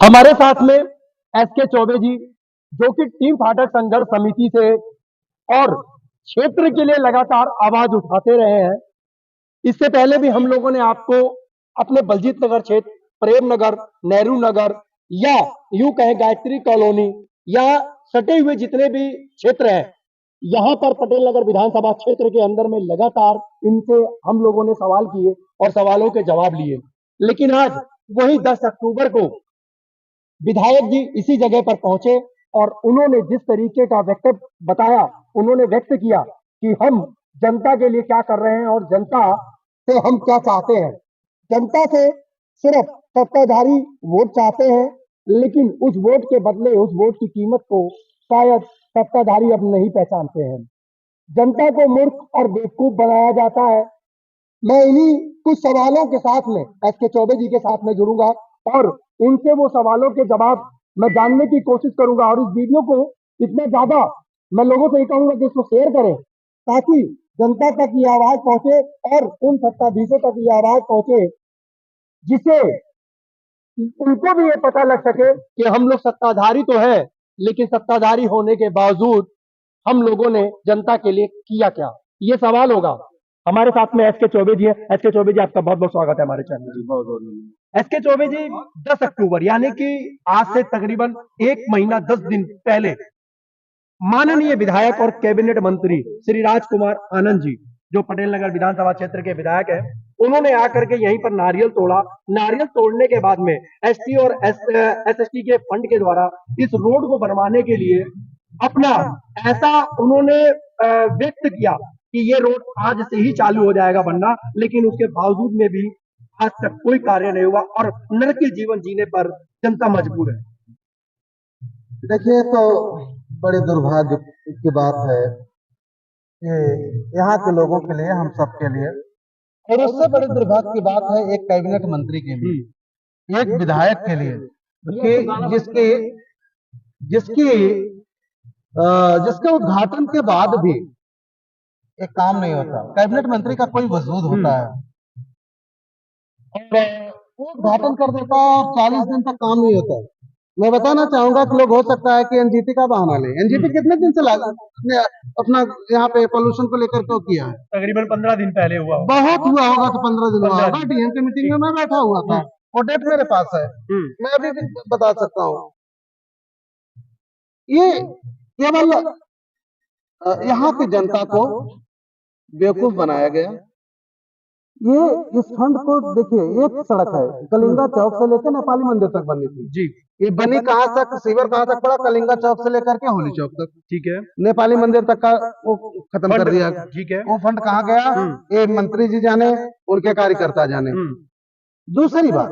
हमारे साथ में एसके चौबे जी, जो कि टीम फाटक संघर्ष समिति से और क्षेत्र के लिए लगातार आवाज उठाते रहे हैं। इससे पहले भी हम लोगों ने आपको अपने बलजीत नगर क्षेत्र, प्रेम नगर, नेहरू नगर या यूं कहें गायत्री कॉलोनी या सटे हुए जितने भी क्षेत्र हैं, यहाँ पर पटेल नगर विधानसभा क्षेत्र के अंदर में लगातार इनसे हम लोगों ने सवाल किए और सवालों के जवाब लिए। लेकिन आज वही 10 अक्टूबर को विधायक जी इसी जगह पर पहुंचे और उन्होंने जिस तरीके का वक्तव्य बताया, उन्होंने व्यक्त किया कि हम जनता के लिए क्या कर रहे हैं और जनता से हम क्या चाहते हैं। जनता से सिर्फ सत्ताधारी वोट चाहते हैं, लेकिन उस वोट के बदले उस वोट की कीमत को शायद सत्ताधारी अब नहीं पहचानते हैं। जनता को मूर्ख और बेवकूफ बनाया जाता है। मैं इन्हीं कुछ सवालों के साथ में एसके चौबे जी के साथ में जुड़ूंगा और उनसे वो सवालों के जवाब मैं जानने की कोशिश करूंगा और इस वीडियो को इतना ज्यादा मैं लोगों से ये कहूंगा कि इसको शेयर करें ताकि जनता तक ये आवाज पहुंचे और उन सत्ताधीशों तक ये आवाज पहुंचे जिससे उनको भी ये पता लग सके कि हम लोग सत्ताधारी तो है, लेकिन सत्ताधारी होने के बावजूद हम लोगों ने जनता के लिए किया क्या, ये सवाल होगा। हमारे साथ में एसके चौबे जी है। एसके चौबे जी, आपका बहुत बहुत स्वागत है हमारे चैनल में। बहुत बहुत एसके चौबे जी, 10 अक्टूबर यानी कि आज से तकरीबन 1 महीना 10 दिन पहले माननीय विधायक और कैबिनेट मंत्री श्री राजकुमार आनंद जी, जो पटेल नगर विधानसभा क्षेत्र के विधायक हैं, उन्होंने आकर के यहीं पर नारियल तोड़ा। नारियल तोड़ने के बाद में एसटी और एसएसटी के फंड के द्वारा इस रोड को बनवाने के लिए अपना ऐसा उन्होंने व्यक्त किया कि ये रोड आज से ही चालू हो जाएगा बनना, लेकिन उसके बावजूद में भी आज तक कोई कार्य नहीं हुआ और नरकीय जीवन जीने पर जनता मजबूर है। देखिए, तो बड़े दुर्भाग्य की बात है कि यहाँ के लोगों के लिए, हम सब के लिए, और उससे बड़े दुर्भाग्य की बात है एक कैबिनेट मंत्री के लिए, एक विधायक के लिए कि जिसके उद्घाटन के बाद भी एक काम नहीं होता। कैबिनेट मंत्री का कोई वजूद होता है और वो उद्घाटन कर देता है और 40 दिन तक काम नहीं होता। मैं बताना चाहूंगा कि लोग हो सकता है कि एनजीटी का बहाना ले। एनजीटी कितने दिन से अपना यहाँ पे पोल्यूशन को लेकर क्यों किया है? तकरीबन 15 दिन पहले हुआ। बहुत हुआ होगा, तो 15 दिन हुआ होगा। डीएम की मीटिंग में मैं बैठा हुआ था और डेट मेरे पास है, मैं अभी भी बता सकता हूँ। ये केवल यहाँ की जनता को बेवकूफ बनाया गया। ये इस फंड को देखिए, एक सड़क है कलिंगा चौक से लेकर नेपाली मंदिर तक बनी थी जी। ये बनी कहाँ तक, सीवर कहाँ तक पड़ा? कलिंगा चौक से लेकर के होली चौक तक। ठीक है। नेपाली मंदिर तक का वो खत्म कर दिया। ठीक है। वो फंड कहाँ गया? ये मंत्री जी जाने, उनके कार्यकर्ता जाने। दूसरी बात,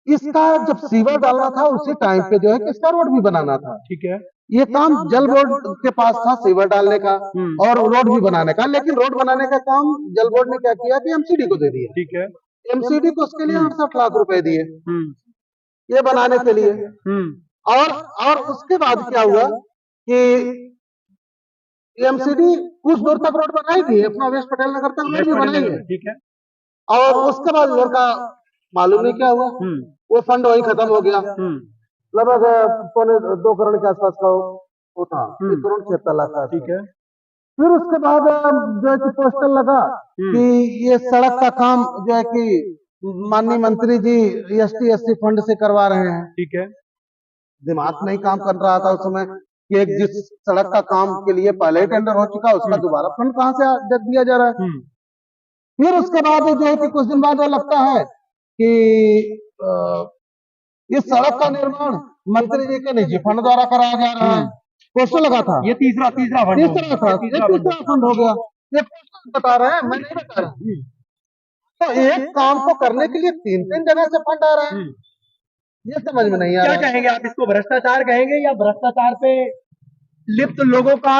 इसका जब सीवर डालना था उसी टाइम पे जो है कि इसका रोड भी बनाना था। ठीक है। ये काम जल बोर्ड के पास था, सीवर डालने का और रोड भी बनाने का, लेकिन रोड बनाने का काम जल बोर्ड ने क्या किया कि एमसीडी को दे दिया। ठीक है। एमसीडी को उसके लिए 68 लाख रुपए दिए ये बनाने के लिए। और उसके बाद क्या हुआ कि एमसीडी कुछ दूर तक रोड बनाएगी, अपना वेस्ट पटेल नगर तक रोड भी बनाएंगे। ठीक है। और उसके बाद इधर का मालूम नहीं क्या हुआ, वो फंड वही खत्म हो गया। लगभग 2 करोड़ के आसपास का वो था, 1 करोड़ 76 लाख का। ठीक है। फिर उसके बाद जो है कि पोस्टर लगा कि ये सड़क का काम जो है कि माननीय मंत्री जी एसटी एससी फंड से करवा रहे हैं। ठीक है। दिमाग नहीं काम कर रहा था उस समय कि एक जिस सड़क का काम के लिए पहले ही टेंडर हो चुका, उसका दोबारा फंड कहाँ से दिया जा रहा है? फिर उसके बाद जो है कि कुछ दिन बाद लगता है कि इस सड़क का निर्माण मंत्री जी के निजी फंड द्वारा कराया जा रहा है। पोस्टर लगा था, ये तीसरा फंड तीसरा फंड हो गया। ये पोस्टर बता रहे हैं, मैं नहीं बता रहा। तो एक काम को करने के लिए 3-3 जगह से फंड आ रहा है, ये समझ में नहीं आ रहा। क्या कहेंगे आप, इसको भ्रष्टाचार कहेंगे या भ्रष्टाचार पे लिप्त लोगों का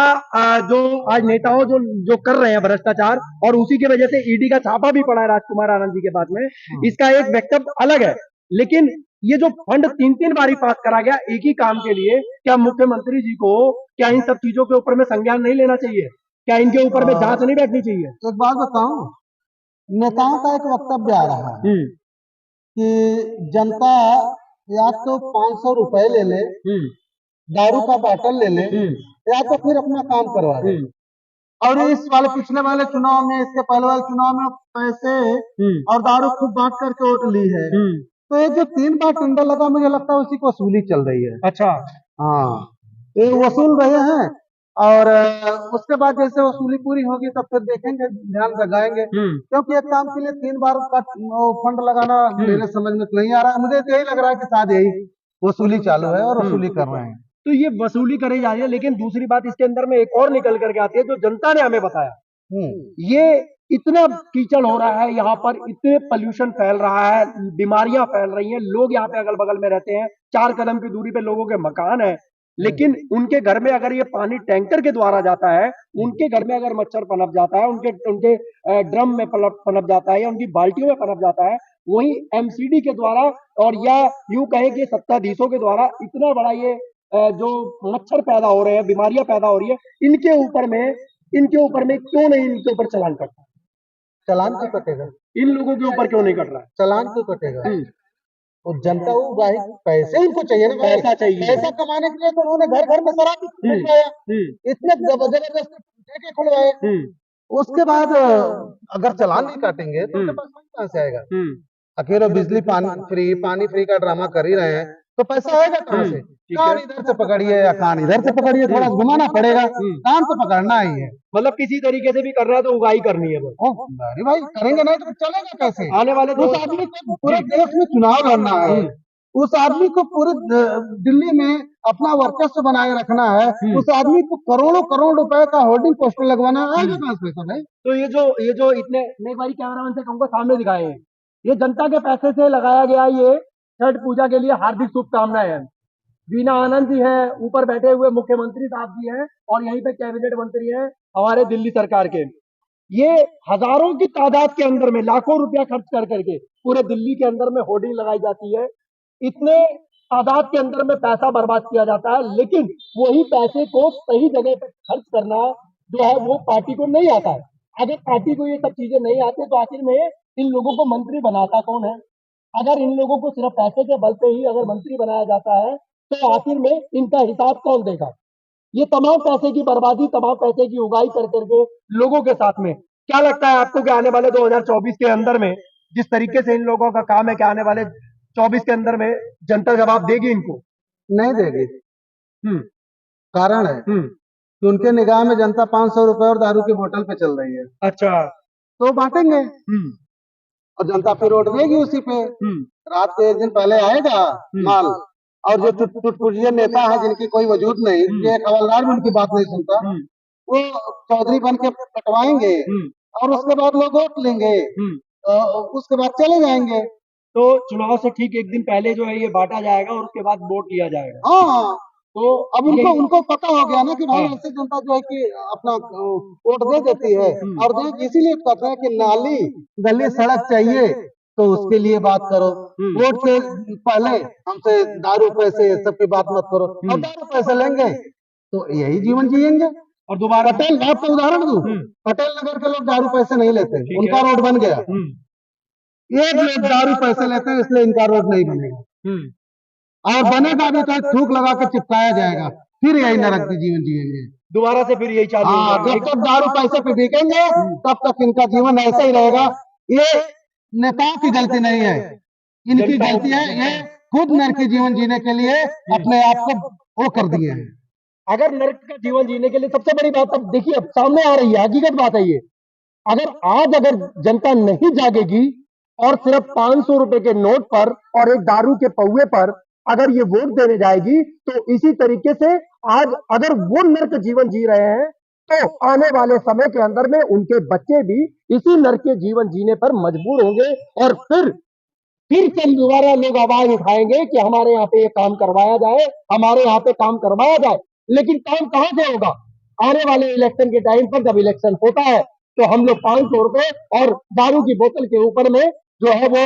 जो आज नेताओं जो कर रहे हैं भ्रष्टाचार, और उसी की वजह से ईडी का छापा भी पड़ा है राजकुमार आनंद जी के बाद में। इसका एक वक्तव्य अलग है, लेकिन ये जो फंड 3-3 बारी पास करा गया एक ही काम के लिए, क्या मुख्यमंत्री जी को क्या इन सब चीजों के ऊपर में संज्ञान नहीं लेना चाहिए? क्या इनके ऊपर में जांच नहीं बैठनी चाहिए? एक बात बताऊं, नेताओं का एक वक्तव्य आ रहा है कि जनता या तो 500 रुपए ले ले, दारू का बाटल ले ले, या तो फिर अपना काम करवा ले। और इस वाले पिछले वाले चुनाव में, इसके पहले वाले चुनाव में पैसे और दारू खूब बांट करके वोट ली है। तो ये जो 3 बार टेंडर लगा, मुझे लगता है उसी को वसूली चल रही है। अच्छा, हाँ, ये वसूल रहे हैं। और उसके बाद जैसे वसूली पूरी होगी तब फिर देखेंगे, ध्यान लगाएंगे। क्योंकि एक काम के लिए 3 बार का फंड लगाना मेरे समझ में तो नहीं आ रहा है। मुझे तो यही लग रहा है कि शायद यही वसूली चालू है और वसूली कर रहे हैं। तो ये वसूली करी जा रही है, लेकिन दूसरी बात इसके अंदर में एक और निकल करके आती है जो जनता ने हमें बताया। ये इतना कीचड़ हो रहा है यहाँ पर, इतने पोल्यूशन फैल रहा है, बीमारियां फैल रही हैं, लोग यहाँ पे अगल बगल में रहते हैं, 4 कदम की दूरी पे लोगों के मकान है, लेकिन उनके घर में अगर ये पानी टैंकर के द्वारा जाता है, उनके घर में अगर मच्छर पनप जाता है, उनके उनके ड्रम में पनप जाता है या उनकी बाल्टियों में पनप जाता है, वही एमसीडी के द्वारा और या यूं कहें कि सत्ताधीशों के द्वारा इतना बड़ा ये जो मच्छर पैदा हो रहे हैं, बीमारियां पैदा हो रही है, इनके ऊपर में क्यों नहीं इनके ऊपर चलान कटता? चालान क्यों कटेगा? इन लोगों के ऊपर क्यों नहीं कट रहा है? चालान क्यों कटेगा? और जनता वो भाई पैसे इनको चाहिए ना भाई, पैसा चाहिए। पैसा कमाने के लिए तो उन्होंने घर घर में शराब खुलवाया, इतने जबरदस्त ठेके खुलवाए। उसके बाद अगर चालान नहीं काटेंगे तो उनके पास पैसा कहाँ से आएगा? आखिर वो बिजली पानी फ्री का ड्रामा कर ही रहे हैं, तो पैसा आएगा कहाँ से? कान इधर से पकड़िए या कान इधर से पकड़िए, थोड़ा घुमाना पड़ेगा, कान तो पकड़ना ही है। मतलब किसी तरीके से भी कर रहा है तो उगाही करनी है बस। अरे भाई करेंगे नहीं तो चलेगा कैसे? आने वाले उस आदमी को पूरे देश में चुनाव लड़ना है, उस आदमी को पूरे दिल्ली में अपना वर्चस्व बनाए रखना है, उस आदमी को करोड़ों करोड़ रुपए का होर्डिंग पोस्टर लगवाना है, आएगा कहाँ से पैसा भाई? तो ये जो इतने, मैं भाई कैमरामैन से कहूंगा सामने दिखाए, ये जनता के पैसे से लगाया गया ये छठ पूजा के लिए हार्दिक शुभकामनाएं हैं। वीना आनंद जी हैं, ऊपर बैठे हुए मुख्यमंत्री साहब जी हैं, और यहीं पे कैबिनेट मंत्री हैं हमारे दिल्ली सरकार के। ये हजारों की तादाद के अंदर में, लाखों रुपया खर्च कर करके पूरे दिल्ली के अंदर में होर्डिंग लगाई जाती है, इतने तादाद के अंदर में पैसा बर्बाद किया जाता है, लेकिन वही पैसे को सही जगह पर खर्च करना जो है वो पार्टी को नहीं आता है। अगर पार्टी को ये सब चीजें नहीं आती तो आखिर में इन लोगों को मंत्री बनाता कौन है? अगर इन लोगों को सिर्फ पैसे के बल पे ही अगर मंत्री बनाया जाता है तो आखिर में इनका हिसाब कौन देगा? ये तमाम पैसे की बर्बादी, तमाम पैसे की उगाही कर करके लोगों के साथ में, क्या लगता है आपको कि आने वाले 2024 के अंदर में जिस तरीके से इन लोगों का काम है, कि आने वाले 24 के अंदर में जनता जवाब देगी इनको? नहीं देगी। कारण है कि उनके निगाह में जनता 500 रुपए और दारू की बोतल पे चल रही है। अच्छा, तो बांटेंगे और जनता फिर वोट देगी उसी पे। रात को एक दिन पहले आएगा माल, और जो टुटपुटिया नेता है जिनकी कोई वजूद नहीं, ये हवलदार भी उनकी बात नहीं सुनता, वो चौधरी बन के कटवाएंगे और उसके बाद लोग वोट लेंगे, उसके बाद चले जाएंगे। तो चुनाव से ठीक एक दिन पहले जो है ये बांटा जाएगा और उसके बाद वोट लिया जाएगा। हाँ, तो अब उनको पता हो गया ना कि भाई ऐसे जनता जो है कि अपना वोट दे देती है, और दे इसीलिए कहते हैं कि नाली गली सड़क चाहिए तो उसके लिए बात करो, वोट से पहले हमसे दारू पैसे सबकी बात मत करो। और दारू पैसे लेंगे तो यही जीवन जिएंगे। और दोबारा पटेल, आपको उदाहरण दूं, पटेल नगर के लोग दारू पैसे नहीं लेते, उनका रोड बन गया। एक लोग दारू पैसे लेते हैं इसलिए इनका रोड नहीं बनेगा, और बनेगा भी तो थूक लगा के चिपकाया जाएगा, फिर यही नरक की जीवन जिएंगे दोबारा से, फिर यही चालू होगा। जब तक दारू पैसे पे बिकेंगे तब तक इनका जीवन ऐसा ही रहेगा। ये नेताओं की गलती नहीं है, इनकी गलती है, ये खुद नरक की जीवन जीने के लिए अपने आप को वो कर दिए हैं। अगर नरक का जीवन जीने के लिए सबसे बड़ी बात अब देखिए, अब सामने आ रही है, हकीकत बात है ये। अगर जनता नहीं जागेगी और सिर्फ 500 रुपए के नोट पर और एक दारू के पौवे पर अगर ये वोट देने जाएगी, तो इसी तरीके से आज अगर वो नरक जीवन जी रहे हैं तो आने वाले समय के अंदर में उनके बच्चे भी इसी नरक के जीवन जीने पर मजबूर होंगे, और फिर से दोबारा लोग आवाज उठाएंगे कि हमारे यहाँ पे ये काम करवाया जाए, हमारे यहाँ पे काम करवाया जाए। लेकिन काम कहाँ से होगा? आने वाले इलेक्शन के टाइम पर जब इलेक्शन होता है तो हम लोग 500 रुपए और दारू की बोतल के ऊपर में जो है वो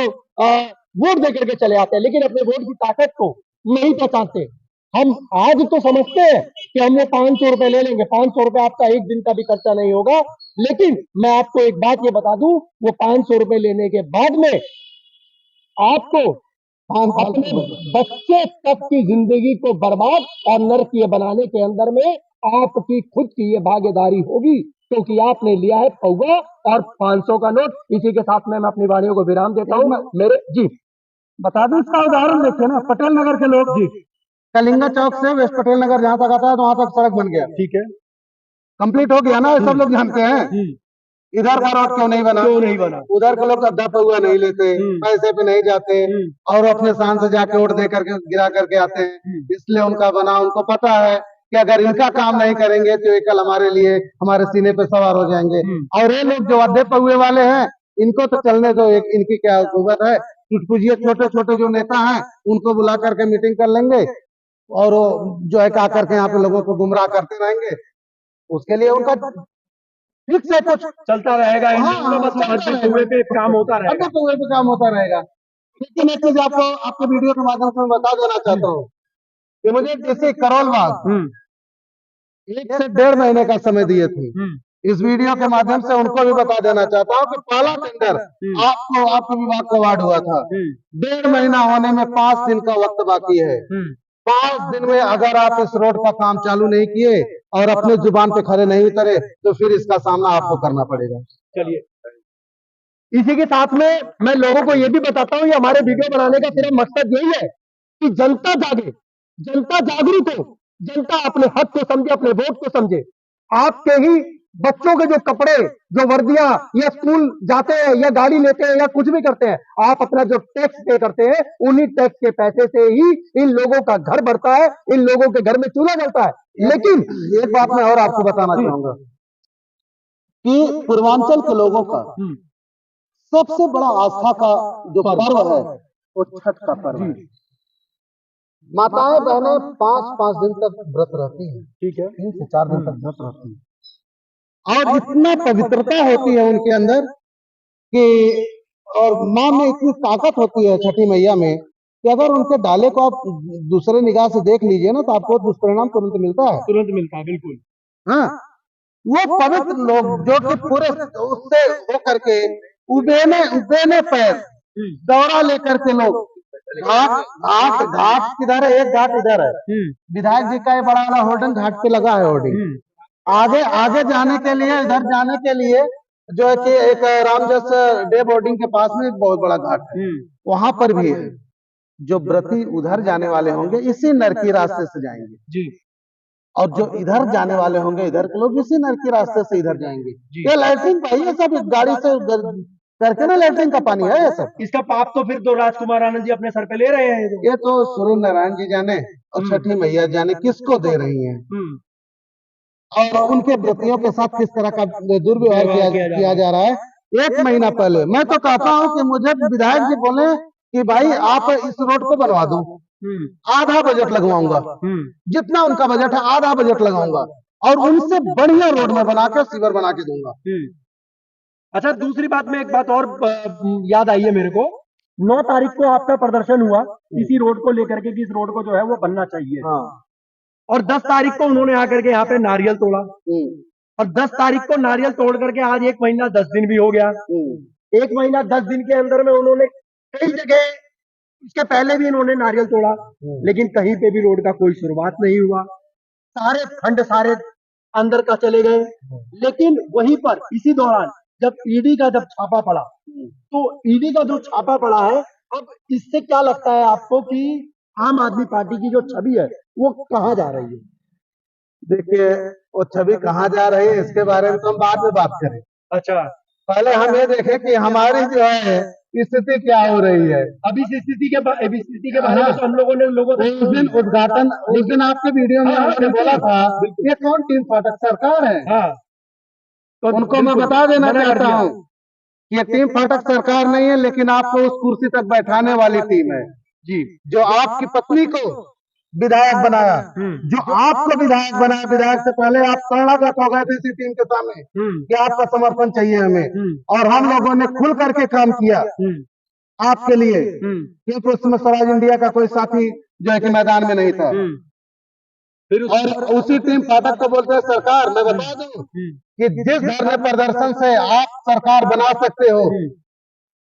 वोट दे करके चले आते हैं, लेकिन अपने वोट की ताकत को नहीं पहचानते। हम आज तो समझते हैं कि हम वो 500 रुपए ले लेंगे, 500 रुपए आपका एक दिन का भी खर्चा नहीं होगा, लेकिन मैं आपको एक बात ये बता दूं, वो 500 रुपए लेने के बाद में आपको अपने बच्चे तक की जिंदगी को बर्बाद और नरकीय बनाने के अंदर में आपकी खुद की ये भागीदारी होगी, क्योंकि आपने लिया है पौवा और 500 का नोट। इसी के साथ में मैं अपनी वाणियों को विराम देता हूँ। मेरे जी बता दो, इसका उदाहरण देखिए ना, पटेल नगर के लोग जी, कलिंगा चौक से वेस्ट पटेल नगर जहां तक आता है तो वहां तक सड़क बन गया, ठीक है, कंप्लीट हो गया ना, ये सब लोग जानते हैं। इधर का रोड क्यों नहीं बना? उधर के लोग अद्धा पौवा नहीं लेते, पैसे पे नहीं जाते और अपने शान से जाके वोट दे करके गिरा करके आते हैं, इसलिए उनका बना। उनको पता है कि अगर इनका काम नहीं करेंगे तो ये कल हमारे लिए हमारे सीने पे सवार हो जाएंगे। और ये लोग जो अद्धे पौवे वाले हैं, इनको तो चलने दो, एक इनकी क्या हुकूमत है। कुछ छोटे छोटे जो नेता हैं उनको बुला करके मीटिंग कर लेंगे और जो है क्या करके यहाँ पे लोगों को गुमराह करते रहेंगे। उसके लिए उनका ठीक से कुछ चलता रहेगा। हुए पे काम होता रहेगा, हुए पे काम होता रहेगा। लेकिन एक चीज आपको आपके वीडियो के माध्यम से मैं बता देना चाहता हूँ कि मुझे जैसे करोल बाग 1 से 1.5 महीने का समय दिए थे, इस वीडियो के माध्यम से उनको भी बता देना चाहता हूँ कि पहला टेंडर आपको आपके विभाग का अवार्ड हुआ था, 1.5 महीना होने में 5 दिन का वक्त बाकी है। 5 दिन में अगर आप इस रोड का काम चालू नहीं किए और अपने जुबान पे खड़े नहीं उतरे तो फिर इसका सामना आपको करना पड़ेगा। चलिए, इसी के साथ में मैं लोगों को ये भी बताता हूँ, ये हमारे वीडियो बनाने का सिर्फ मकसद यही है कि जनता जागे, जनता जागरूक हो, जनता अपने हक को समझे, अपने वोट को समझे। आपके ही बच्चों के जो कपड़े, जो वर्दियां, या स्कूल जाते हैं या गाड़ी लेते हैं या कुछ भी करते हैं, आप अपना जो टैक्स पे करते हैं, उन्हीं टैक्स के पैसे से ही इन लोगों का घर भरता है, इन लोगों के घर में चूल्हा जलता है। लेकिन एक बात मैं और आपको बताना चाहूंगा कि पूर्वांचल के लोगों का सबसे बड़ा आस्था का जो पर्व है वो छठ का पर्व है। माताएं बहनें 5-5 दिन तक व्रत रहती हैं, ठीक है, 3 से 4 दिन तक व्रत रहती हैं और इतना पवित्रता होती है उनके अंदर कि, और माँ में इतनी ताकत होती है छठी मैया में कि अगर उनके डाले को आप दूसरे निगाह से देख लीजिए ना तो आपको दुष्परिणाम तुरंत मिलता है, बिल्कुल। हाँ, वो पवित्र लोग जो कि पूरे उससे हो करके उबेने पैर दौड़ा लेकर के लोग घाट घाट घाट किधर है, एक घाट इधर है, विधायक जी का ये बड़ा वाला होर्डिंग घाट पे लगा है, होर्डिंग आगे आगे जाने के लिए, इधर जाने के लिए जो है कि एक रामजस डे बोर्डिंग के पास में एक बहुत बड़ा घाट है, वहां पर भी है। जो व्रती उधर जाने वाले होंगे इसी नरकी रास्ते से जाएंगे जी, और जो इधर जाने वाले होंगे इधर के लोग इसी नरकी रास्ते से इधर जाएंगे। ये लैट्रिन का ये सब गाड़ी से करके ना लैट्रिन का पानी है ये सब। इसका पाप तो फिर तो राजकुमार आनंद जी अपने सर पे ले रहे हैं। ये तो सूर्य नारायण जी जाने और छठी मैया जाने किसको दे रही हैं और उनके व्रतियों के साथ किस तरह का दुर्व्यवहार किया जा रहा है। 1 महीना पहले मैं तो कहता हूँ कि मुझे विधायक जी बोले कि भाई आप इस रोड को बनवा दो, आधा बजट लगवाऊंगा, जितना उनका बजट है आधा बजट लगाऊंगा और उनसे बढ़िया रोड में बना के सीवर बना के दूंगा। अच्छा, दूसरी बात में एक बात और याद आई है मेरे को। 9 तारीख को आपका प्रदर्शन हुआ इसी रोड को लेकर के कि इस रोड को जो है वो बनना चाहिए। हाँ। और 10 तारीख को उन्होंने आकर के यहाँ पे नारियल तोड़ा और 10 तारीख को नारियल तोड़ करके आज 1 महीना 10 दिन भी हो गया। 1 महीना 10 दिन के अंदर में उन्होंने कई जगह, इसके पहले भी इन्होंने नारियल तोड़ा, लेकिन कहीं पे भी रोड का कोई शुरुआत नहीं हुआ। सारे खंड सारे अंदर का चले गए। लेकिन वहीं पर इसी दौरान जब ईडी का जब छापा पड़ा, तो ईडी का जो छापा पड़ा है, अब इससे क्या लगता है आपको कि आम आदमी पार्टी की जो छवि है वो कहाँ जा रही है? देखिए, वो छवि कहाँ जा रही है इसके बारे में तो हम बाद में बात करें। अच्छा, पहले हम ये देखें कि हमारी जो है स्थिति क्या हो रही है। अभी इस स्थिति के बारे में तो हम लोगों ने उस दिन उद्घाटन, उस दिन आपके वीडियो में हमने बोला था ये कौन टीम फाटक सरकार है। तो उनको मैं बता देना चाहता हूँ कि ये टीम फाटक सरकार नहीं है, लेकिन आपको उस कुर्सी तक बैठाने वाली टीम है जी, जो आपकी पत्नी को विधायक बनाया, जो आपको विधायक बनाया। विधायक से पहले आप शरणागत हो गए थे इसी टीम के सामने कि आपका समर्थन चाहिए हमें, और हम लोगों ने खुल करके काम किया आपके लिए, क्योंकि उसमें स्वराज इंडिया का कोई साथी जो है कि मैदान में नहीं था। और उसी टीम फाटक को बोलते हैं सरकार। मैं बता दूं कि जिस धरने प्रदर्शन से आप सरकार बना सकते हो,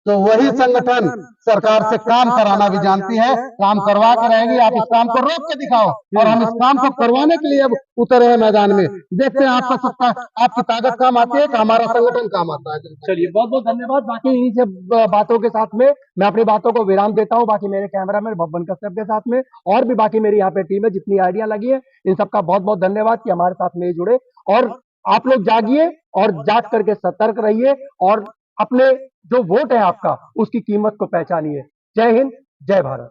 तो वही संगठन सरकार से काम कराना भी जानती है, काम करवा के रहेगी। आप इस काम को रोक के दिखाओ और हम इस काम को करवाने के लिए अब उतरे हैं मैदान में। देखते हैं आपका सत्ता, आपकी ताकत काम आती है कि हमारा संगठन काम आता है। चलिए, बहुत बहुत धन्यवाद। बाकी इन्हीं सब बातों के साथ में मैं अपनी बातों को विराम देता हूं। बाकी मेरे कैमरामैन भवन कश्यप के साथ में और भी बाकी मेरी यहाँ पे टीम है, जितनी आइडिया लगी है, इन सबका बहुत बहुत धन्यवाद कि हमारे साथ में ये जुड़े। और आप लोग जागिए और जाग करके सतर्क रहिए और अपने जो वोट है आपका, उसकी कीमत को पहचानिए। जय हिंद, जय भारत।